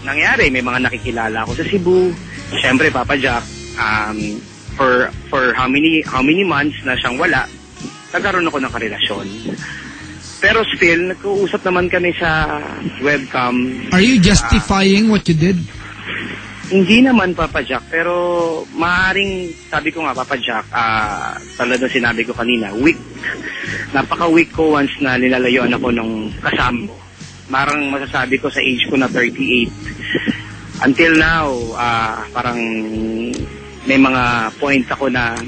nangyari, may mga nakikilala ako sa Cebu. Siyempre, Papa Jack, for how many months na siyang wala, nagkaroon ako ng karelasyon. Pero still, nagkausap naman kami sa webcam. Are you justifying what you did? Hindi naman, Papa Jack, pero maaaring, sabi ko nga, Papa Jack, talagang sinabi ko kanina, weak. Napaka-weak ko once na nilalayuan ako ng kasama. Marang masasabi ko sa age ko na 38. Until now, parang may mga points ako na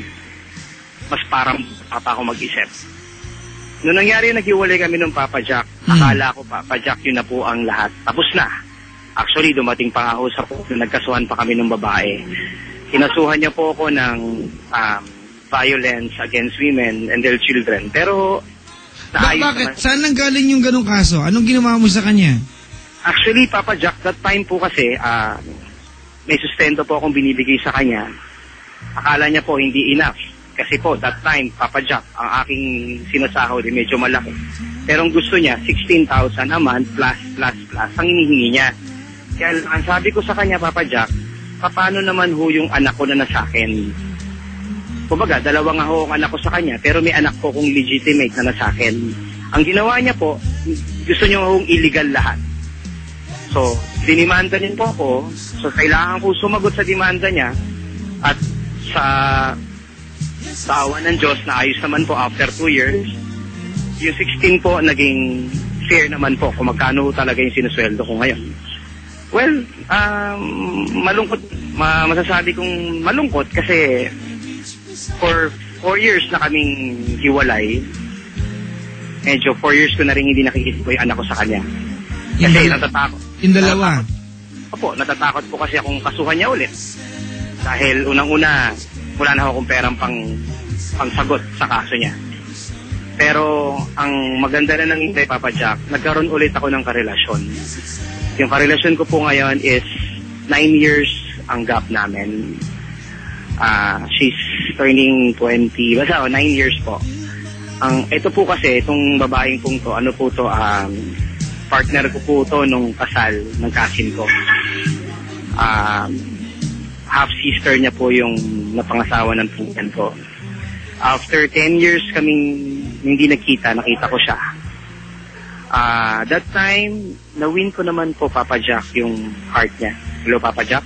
mas parang pa ako mag-isip. Noong nangyari, naghiwalay kami ng Papa Jack. Akala ko, Papa Jack, yun na po ang lahat. Tapos na. Actually, dumating pa ako sa po na nagkasuhan pa kami ng babae. Kinasuhan niya po ako ng violence against women and their children. Pero, bakit? Saan nanggaling yung ganong kaso? Anong ginawa mo sa kanya? Actually, Papa Jack, that time po kasi, may sustento po akong binibigay sa kanya. Akala niya po hindi enough. Kasi po, that time, Papa Jack, ang aking sinasahod ay medyo malaki. Pero ang gusto niya, 16,000 a month plus ang hinihingi niya. Kaya ang sabi ko sa kanya, Papa Jack, paano naman ho yung anak ko na nasakin? Kumbaga, dalawa nga ho ang anak ko sa kanya, pero may anak ko kung legitimate na nasakin. Ang ginawa niya po, gusto niya hong illegal lahat. So, dinimanda din po ako. So, kailangan ko sumagot sa demanda niya. At sa awa ng Diyos, na ayos naman po after 2 years, yung 16 po, naging fair naman po kung magkano talaga yung sinusweldo ko ngayon. Well, malungkot. Masasabi kong malungkot kasi for 4 years na kaming hiwalay. Medyo 4 years ko na rin hindi nakikita ko yung anak ko sa kanya. Kasi natatakot. Yung dalawa? Opo, natatakot po kasi akong kasuhan niya ulit. Dahil unang-una, wala na akong perang pangsagot sa kaso niya. Pero ang maganda na ng hintay, Papa Jack, nagkaroon ulit ako ng karelasyon. Yung karelasyon ko po ngayon is 9 years ang gap namin. She's turning 20, basta 9 years po. Ito po kasi, itong babaeng pong to, ano po to, partner ko po to nung kasal ng cousin ko. Half-sister niya po yung napangasawa ng pinsan ko. After 10 years kaming hindi nakita ko siya. That time, na-win ko naman po, Papa Jack, yung heart niya. Hello, Papa Jack?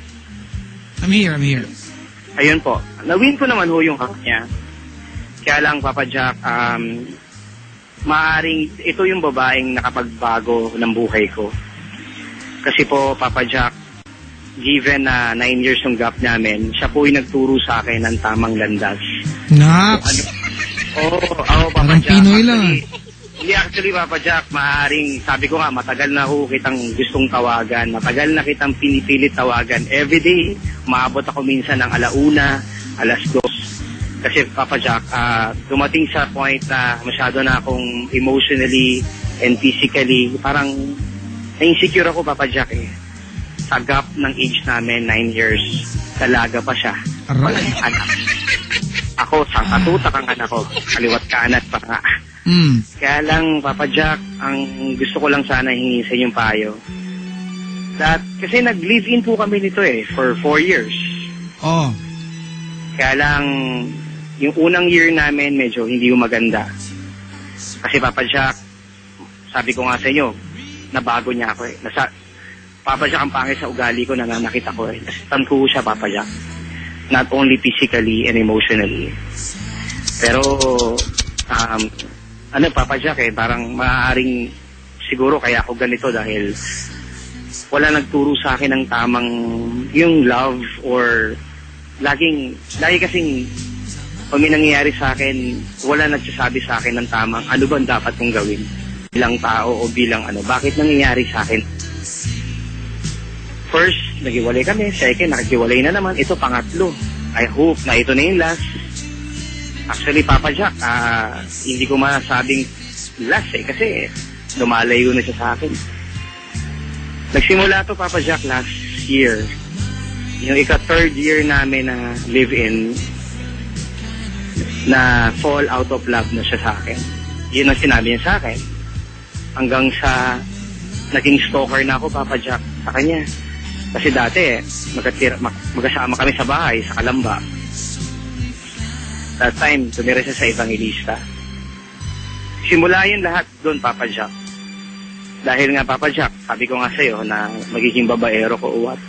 I'm here. Ayun po. Na-win ko naman ho yung heart niya. Kaya lang, Papa Jack, maaring ito yung babaeng nakapagbago ng buhay ko. Kasi po, Papa Jack, given na 9 years yung gap namin, siya po yung nagturo sa akin ng tamang landas. Naks! Papa Jack. Pinoy lang. Hindi, actually, Papa Jack, maaaring, sabi ko nga, matagal na ho kitang gustong tawagan, matagal na kitang pinipilit tawagan. Everyday, maabot ako minsan ng 1:00, 2:00. Kasi, Papa Jack, dumating sa point na masyado na akong emotionally and physically, parang na-insecure ako, Papa Jack, eh. Sa gap ng age namin, 9 years, dalaga pa siya. Walang anak. Ako, sangkatutak ang anak ko. Kaliwat kanan pa nga. Kaya lang, Papa Jack, ang gusto ko lang sana hingin sa inyong payo. Kasi nag-live-in po kami nito for 4 years. Oh. Kaya lang, yung unang year namin medyo hindi yung maganda. Kasi Papa Jack, sabi ko nga sa inyo, nabago niya ako . Papa Jack, ang pangit sa ugali ko na nakita ko . Nasastan ko siya, Papa Jack. Not only physically and emotionally. Pero, Papa Jack, parang maaaring siguro kaya ako ganito dahil wala nagturo sa akin ng tamang yung love or lagi kasing pag may nangyayari sa akin, wala nagsasabi sa akin ng tamang ano ba dapat kong gawin bilang tao o bilang bakit nangyayari sa akin. First, naghiwalay kami. Second, nakikiwalay na naman. Ito, pangatlo. I hope na ito na yung last. Actually, Papa Jack, hindi ko masabing last kasi lumalayo na siya sa akin. Nagsimula to, Papa Jack, last year. Yung ika-third year namin na live-in, na fall out of love na siya sa akin. Yun ang sinabi niya sa akin. Hanggang sa naging stalker na ako, Papa Jack, sa kanya. Kasi dati, magkasama kami sa bahay, sa Kalamba. That time, tumira siya sa Evangelista. Simula yun lahat doon, Papa Jack. Dahil nga, Papa Jack, sabi ko nga sa'yo na magiging babaero ko o what.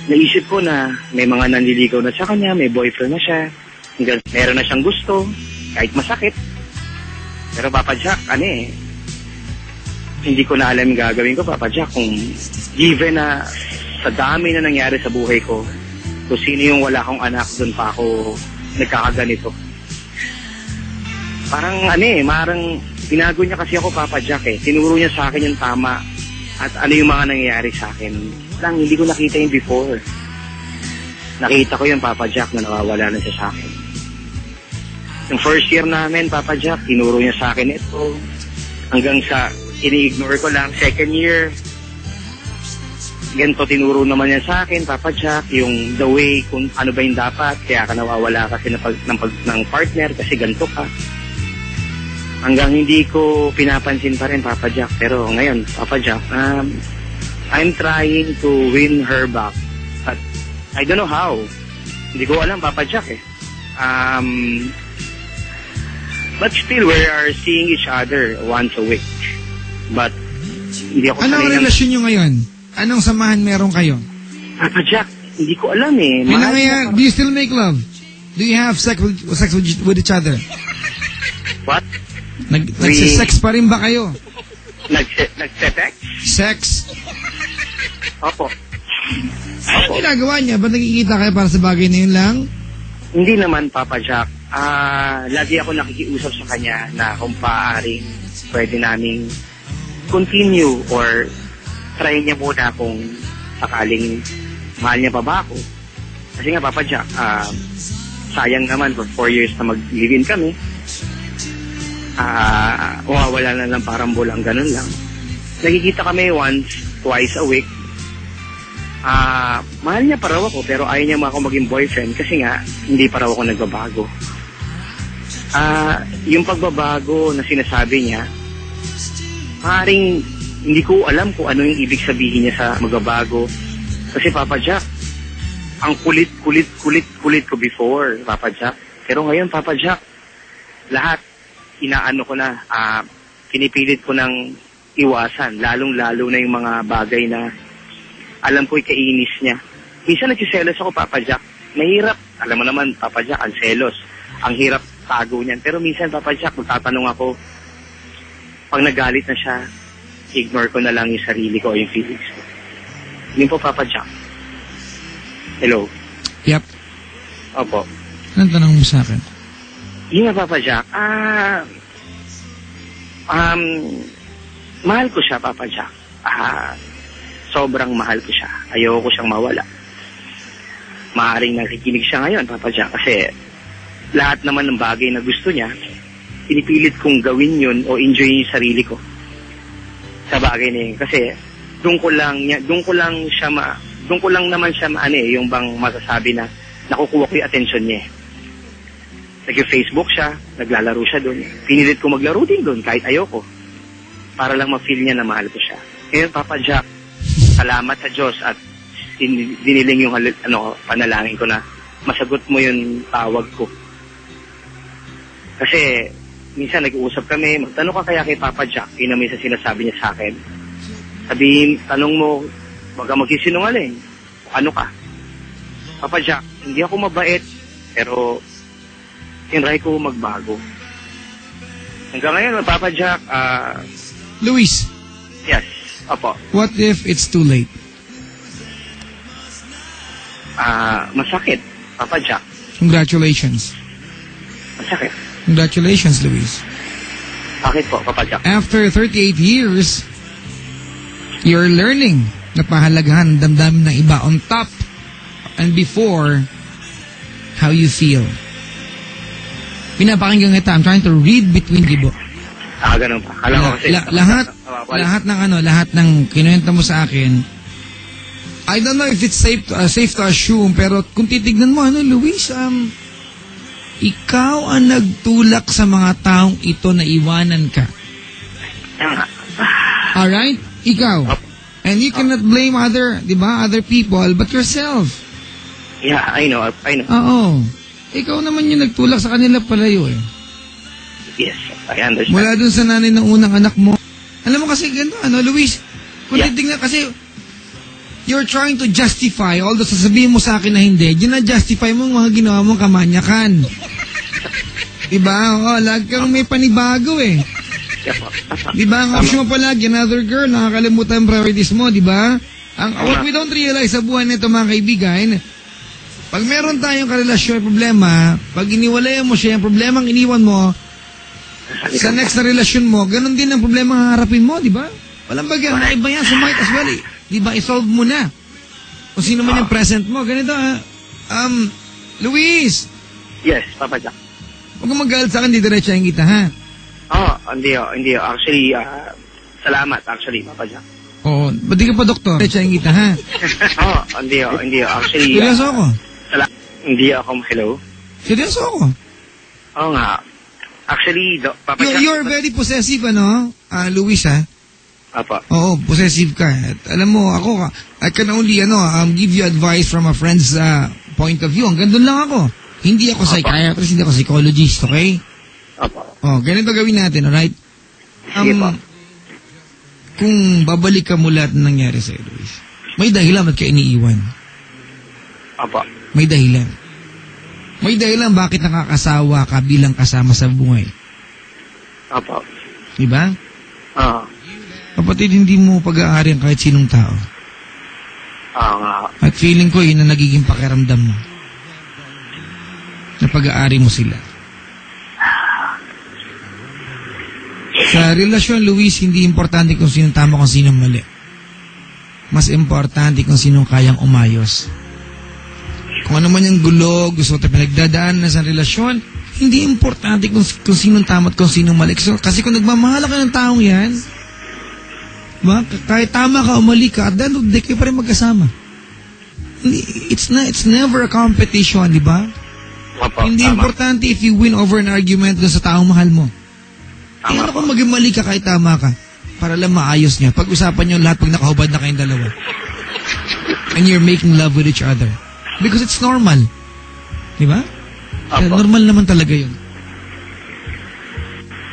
Naisip ko na may mga nanliligaw na sa kanya, may boyfriend na siya, meron na siyang gusto, kahit masakit. Pero Papa Jack, hindi ko na alam yung gagawin ko, Papa Jack, kung given na sa dami na nangyari sa buhay ko, kung sino yung wala akong anak, doon pa ako nagkakaganito. Parang marang binago niya kasi ako, Papa Jack eh. Tinuro niya sa akin yung tama at ano yung mga nangyayari sa akin. Lang, hindi ko nakita yung before. Nakita ko yung Papa Jack na nawawala na siya sa akin. Yung first year namin, Papa Jack, tinuro niya sa akin ito. Hanggang sa ini-ignore ko lang. Second year, ganito tinuro naman niya sa akin, Papa Jack, yung the way kung ano ba yung dapat. Kaya ka nawawala kasi ng partner kasi ganito ka. Hanggang hindi ko pinapansin pa rin, Papa Jack. Pero ngayon, Papa Jack, I'm trying to win her back. But I don't know how. Hindi ko alam, Papa Jack eh. But still, we are seeing each other once a week. But hindi ako Anong relasyon nyo ngayon? Anong samahan meron kayo? Papa Jack, hindi ko alam eh. Do you still make love? Do you have sex with each other? What? Nagsisex pa rin ba kayo? Nagse-sex? Sex? Opo. Ano ginagawa niya? Ba't nagkikita kayo para sa bagay na yun lang? Hindi naman, Papa Jack. Lagi ako nakikiusap sa kanya na kung paaaring pwede naming continue or try niya muna kung sakaling mahal niya pa ba ako. Kasi nga, Papa Jack, sayang naman for 4 years na mag-live-in kami. Wala na lang parang bulang, ganun lang. Nagkikita kami twice a week. Mahal niya pa raw ako pero ayaw niya ako maging boyfriend kasi nga hindi pa raw ako nagbabago. Yung pagbabago na sinasabi niya, maaaring hindi ko alam kung ano yung ibig sabihin niya sa magbabago. Kasi Papa Jack, ang kulit ko before, Papa Jack. Pero ngayon, Papa Jack, lahat inaano ko na, pinipilit ko ng iwasan, lalong-lalo na yung mga bagay na alam ko'y kainis niya. Minsan nagsiselos ako, Papa Jack. Mahirap, alam mo naman, Papa Jack, ang selos. Ang hirap tago niyan. Pero minsan, Papa Jack, magtatanong ako, pag nagalit na siya, ignore ko na lang yung sarili ko o yung feelings ko. Yun po, Papa Jack. Hello? Yep. Opo. Anong tanong mo sa akin? Yun nga, Papa Jack. Mahal ko siya, Papa Jack. Sobrang mahal ko siya. Ayoko siyang mawala. Maaaring nakikinig siya ngayon, Papa Jack, kasi lahat naman ng bagay na gusto niya, pinipilit kong gawin yun o enjoy yung sarili ko sa bagay na yun. Kasi doon ko lang naman siya yung bang masasabi na nakukuha ko yung attention niya. Nag-Facebook siya, naglalaro siya doon. Pinilit ko maglaro din doon kahit ayoko. Para lang ma-feel niya na mahal ko siya. Ngayon, Papa Jack, salamat sa Diyos at diniling yung panalangin ko na masagot mo yung tawag ko. Kasi minsan nag-uusap kami, magtanong ka kaya kay Papa Jack, yun naman sa sinasabi niya sa akin. Sabihin, tanong mo, wag ka magsisinungaling. Ano ka? Papa Jack, hindi ako mabait, pero tinry ko magbago. Hanggang ngayon, Papa Jack, Luis. Yes, opo. What if it's too late? Masakit, Papa Jack. Congratulations. Masakit. Congratulations, Luis. Bakit po, Papa Jack? After 38 years, you're learning na pahalagahan ang damdamin ng iba on top and before how you feel. Pinapakinggan kita. I'm trying to read between the book. Ganun pa. Kala ko kasi... lahat ng kinuwenta mo sa akin, I don't know if it's safe to assume, pero kung titignan mo, Luis, ikaw ang nagtulak sa mga taong ito na iwanan ka. Alright? Ikaw. And you cannot blame other people, but yourself. Yeah, I know. Oo. Ikaw naman yung nagtulak sa kanila palayo eh. Yes, I understand. Mula dun sa nanay ng unang anak mo. Alam mo kasi ganito, Luis, kung titignan kasi, you're trying to justify, although sasabihin mo sa akin na hindi, gina-justify mo mga ginawa mong kamanyakan. Diba? Lag kang may panibago eh. Diba? Ang option mo palagi, another girl, nakakalimutan ang priorities mo, diba? What we don't realize sa buhay nito mga kaibigan, pag meron tayong karelasyon, problema, pag iniwalayan mo siya, yung problemang iniwan mo, sa next na relasyon mo, ganun din ang problema ang harapin mo, di ba? Walang bagay, iba yan, so might as well, di ba, isolve mo na. Kung sino man yung present mo, ganito, Luis! Yes, Papa Jack. Huwag kang mag-galit sa akin, di diretsahin kita, ha? Hindi. Actually, salamat, Papa Jack. Oo, ba't di ka pa doktor? Diretsahin kita, ha? Hindi. Actually, seryoso ako. Hindi ako, hello? Seryoso ako. Oo nga. Actually, Papa Jack... You're very possessive, Luis, ha? Apa. Oo, possessive ka. At alam mo, I can only, give you advice from a friend's point of view. Hanggang doon lang ako. Hindi ako psychiatrist, hindi ako psychologist, okay? Apa. Ganito gawin natin, alright? Sige pa. Kung babalik ka mula at nangyari sa'yo, Luis, may dahilan ba't ka iniiwan? Apa. May dahilan. May dahilan bakit nakakasawa ka bilang kasama sa buhay. Apa. Diba? Kapatid, hindi mo pag-aari ang kahit sinong tao. Nga. At feeling ko, yun na nagiging pakiramdam mo. Na pag-aari mo sila. Sa relasyon, Luis, hindi importante kung sinong tama, kung sinong mali. Mas importante kung sinong kayang umayos. Kung ano man yung gulo, gusto mo tayo pinagdadaan na sa relasyon, hindi importante kung sinong tama at kung sinong mali. Kasi kung nagmamahal ka ng taong yan, kahit tama ka o mali ka, at then kayo pa rin magkasama. It's never a competition, di ba? Hindi importante if you win over an argument dun sa taong mahal mo. Ano kung maging mali ka kahit tama ka? Para lang maayos niya. Pag-usapan niyo lahat pag nakahubad na kayong dalawa. And you're making love with each other. Because it's normal. Di ba? Normal naman talaga yun.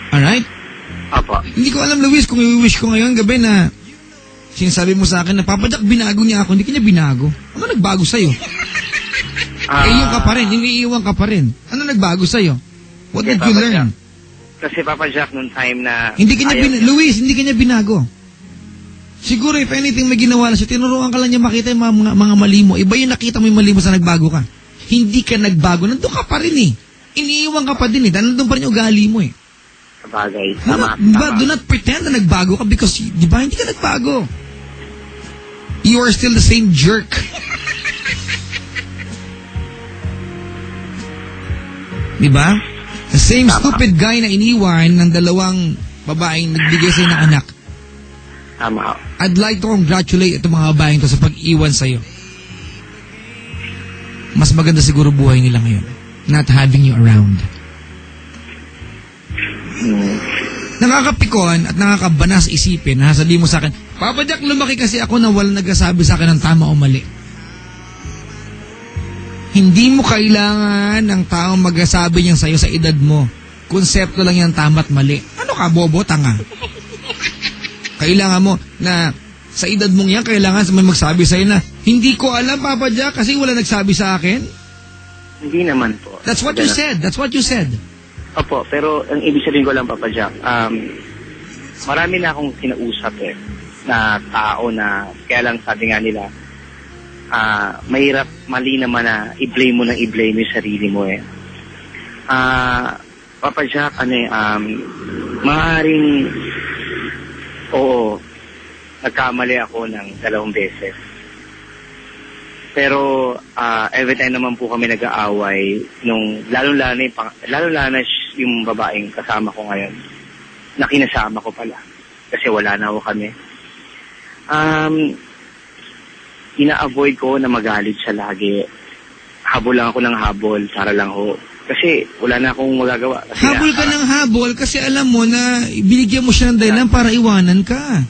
Alright? Apa. Hindi ko alam, Luis, kung i-wish ko ngayon gabi na sinasabi mo sa akin na, Papa Jack, binago niya ako. Hindi ka niya binago. Ano nagbago sa'yo? Iyo ka pa rin. Iniiwan ka pa rin. Ano nagbago sa'yo? What did you learn? Kasi Papa Jack, nung time na... Luis, hindi ka niya binago. Siguro, if anything, may ginawa na siya, tinuruan ka lang niya makita yung mga mali mo. Iba yung nakita mo yung mali mo sa nagbago ka. Hindi ka nagbago. Nandun ka pa rin eh. Iniiwan ka pa din eh. Nandun pa rin yung ugali mo eh. Sabagay. Do not pretend na nagbago ka because, di ba, hindi ka nagbago. You are still the same jerk. Di ba? The same stupid guy na iniwan ng dalawang babaeng nagbigay sa'yo ng anak. Tama. I'd like to congratulate itong mga babaeng to sa pag-iwan sa'yo. Mas maganda siguro buhay nila ngayon. Not having you around. Nakakapikon at nakakabanas isipin na sabihin mo sa akin, Papa Jack, lumaki kasi ako na walang nagsasabi sa akin ng tama o mali. Hindi mo kailangan ng taong magsasabi niyan sa'yo sa edad mo. Konsepto lang yan, tama at mali. Ano ka, bobo, tanga? Kailangan mo na sa edad mong yan, kailangan may magsabi sa'yo na, hindi ko alam, Papa Jack, kasi wala nagsabi sa akin. Hindi naman po. That's what you said. That's what you said. Opo, pero ang ibig sabihin ko lang, Papa Jack, marami na akong kinausap na tao na, kaya lang sabi nga nila, mahirap, mali naman na i-blame mo yung sarili mo Papa Jack, maaaring, oo, nagkamali ako ng 2 beses. Pero, every time naman po kami nag-aaway, lalo-lalo na yung babaeng kasama ko ngayon, na kinasama ko pala, kasi wala na ako kami. Ina-avoid ko na magalit siya lagi. Habol lang ako ng habol para lang ho. Kasi wala na akong magagawa. Kasi habol ka ng habol kasi alam mo na binigyan mo siya ng dahilan para iwanan ka.